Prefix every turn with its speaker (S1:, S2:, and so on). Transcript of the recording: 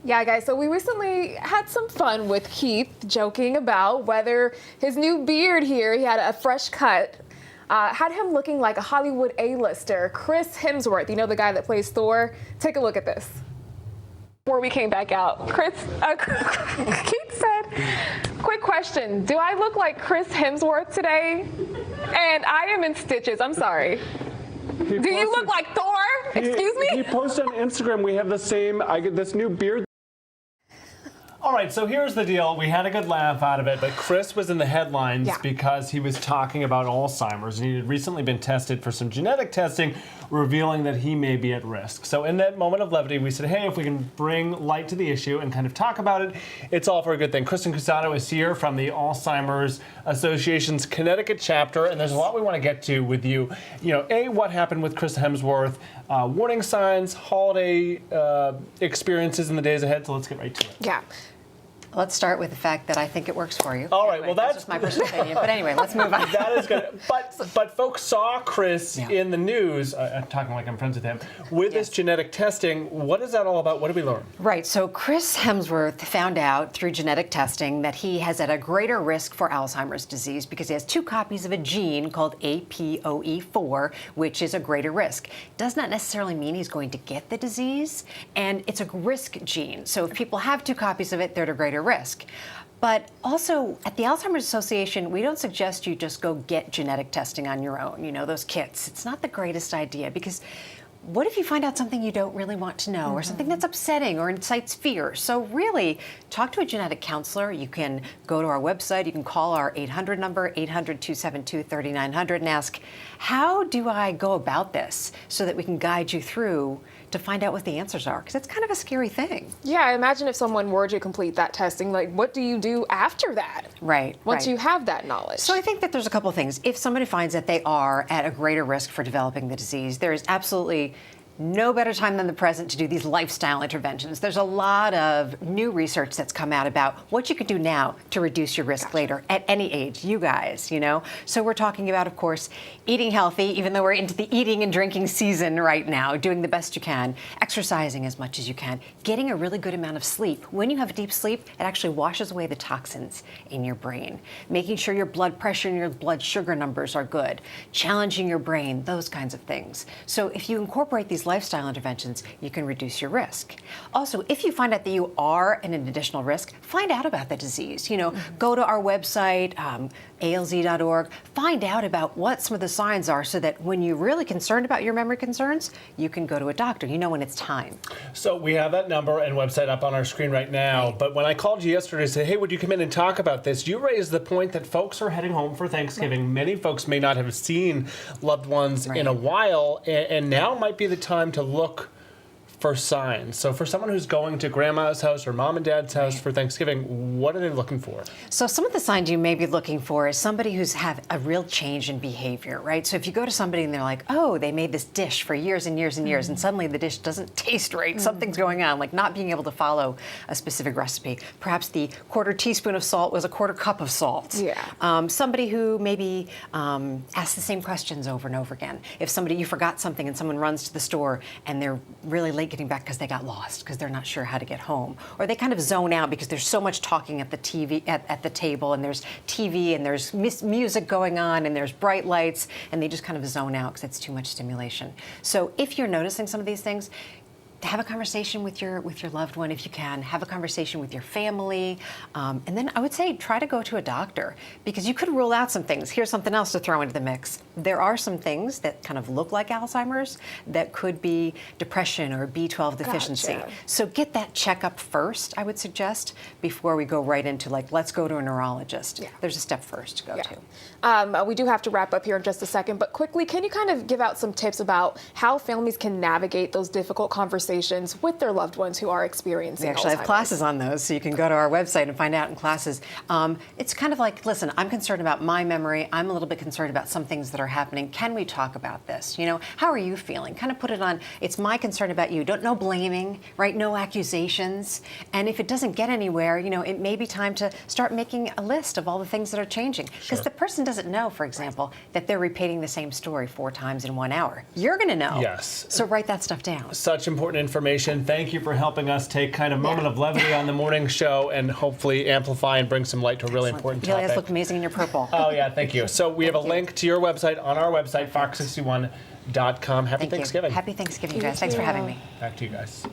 S1: Yeah, guys, so we recently had some fun with Keith joking about whether his new beard here, he had a fresh cut, had him looking like a Hollywood A-lister, Chris Hemsworth, you know, the guy that plays Thor. Take a look at this. Before we came back out, Keith said, quick question, do I look like Chris Hemsworth today? And I am in stitches, I'm sorry. Do you look like Thor? Excuse me?
S2: He posted on Instagram, we have the same, I get this new beard.
S3: All right, so here's the deal. We had a good laugh out of it, but Chris was in the headlines because he was talking about Alzheimer's, and he had recently been tested for some genetic testing, revealing that he may be at risk. So in that moment of levity, we said, hey, if we can bring light to the issue and kind of talk about it, it's all for a good thing. Kirsten Cusato is here from the Alzheimer's Association's Connecticut chapter, and there's a lot we want to get to with you. You know, A, what happened with Chris Hemsworth, warning signs, holiday experiences in the days ahead, so let's get right to it.
S1: Yeah.
S4: Let's start with the fact that I think it works for you.
S3: All right,
S4: anyway,
S3: well,
S4: that's just my personal opinion. But anyway, let's move on.
S3: That is good. But folks saw Chris in the news, I'm talking like I'm friends with him, with this genetic testing. What is that all about? What did we learn?
S4: Right, so Chris Hemsworth found out through genetic testing that he has at a greater risk for Alzheimer's disease because he has 2 copies of a gene called APOE4, which is a greater risk. Does not necessarily mean he's going to get the disease, and it's a risk gene. So if people have 2 copies of it, they're at a greater risk. But also, at the Alzheimer's Association, we don't suggest you just go get genetic testing on your own, you know, those kits. It's not the greatest idea because what if you find out something you don't really want to know or something that's upsetting or incites fear? So really, talk to a genetic counselor. You can go to our website. You can call our 800 number, 800-272-3900, and ask, how do I go about this so that we can guide you through to find out what the answers are? Because it's kind of a scary thing.
S1: Yeah, I imagine if someone were to complete that testing, like, what do you do after that?
S4: Right.
S1: Once you have that knowledge.
S4: So I think that there's a couple of things. If somebody finds that they are at a greater risk for developing the disease, there is absolutely no better time than the present to do these lifestyle interventions. There's a lot of new research that's come out about what you could do now to reduce your risk later at any age, you guys, you know? So we're talking about, of course, eating healthy, even though we're into the eating and drinking season right now, doing the best you can, exercising as much as you can, getting a really good amount of sleep. When you have deep sleep, it actually washes away the toxins in your brain, making sure your blood pressure and your blood sugar numbers are good, challenging your brain, those kinds of things. So if you incorporate these lifestyle interventions, you can reduce your risk. Also, if you find out that you are at an additional risk, find out about the disease. You know, go to our website, alz.org, find out about what some of the signs are so that when you're really concerned about your memory concerns, you can go to a doctor. You know when it's time.
S3: So we have that number and website up on our screen right now. But when I called you yesterday and said, hey, would you come in and talk about this? You raised the point that folks are heading home for Thanksgiving. Many folks may not have seen loved ones in a while, and now might be the time to look for signs. So for someone who's going to grandma's house or mom and dad's house for Thanksgiving, what are they looking for?
S4: So some of the signs you may be looking for is somebody who's had a real change in behavior, right? So if you go to somebody and they're like, oh, they made this dish for years and years and years, and suddenly the dish doesn't taste right, something's going on, like not being able to follow a specific recipe. Perhaps the 1/4 teaspoon of salt was a 1/4 cup of salt.
S1: Yeah.
S4: Somebody who maybe asks the same questions over and over again. If somebody, you forgot something and someone runs to the store and they're really late getting back because they got lost, because they're not sure how to get home. Or they kind of zone out because there's so much talking at the TV, at the table, and there's TV and there's music going on and there's bright lights, and they just kind of zone out because it's too much stimulation. So if you're noticing some of these things, have a conversation with your loved one if you can. Have a conversation with your family. And then I would say try to go to a doctor because you could rule out some things. Here's something else to throw into the mix. There are some things that kind of look like Alzheimer's that could be depression or B12 deficiency.
S1: Gotcha.
S4: So get that checkup first, I would suggest, before we go right into like, let's go to a neurologist. Yeah. There's a step first to go to.
S1: We do have to wrap up here in just a second, but quickly, can you kind of give out some tips about how families can navigate those difficult conversations with their loved ones who are experiencing
S4: We actually
S1: Alzheimer's?
S4: have classes on those, so you can go to our website and find out in classes. It's kind of like, listen, I'm concerned about my memory. I'm a little bit concerned about some things that are happening. Can we talk about this? You know, how are you feeling? Kind of put it on, it's my concern about you. No blaming, right? No accusations. And if it doesn't get anywhere, you know, it may be time to start making a list of all the things that are changing. Because the person doesn't know, for example, that they're repeating the same story 4 times in 1 hour. You're going to know.
S3: Yes.
S4: So write that stuff down.
S3: Such important important information. Thank you for helping us take kind of moment of levity on the morning show and hopefully amplify and bring some light to a really important
S4: You
S3: topic.
S4: guys look amazing in your purple.
S3: Oh, yeah, thank you. So we have a link to your website on our website, fox61.com. Happy Thanksgiving.
S4: Happy Thanksgiving, guys. Thanks for having me.
S3: Back to you guys.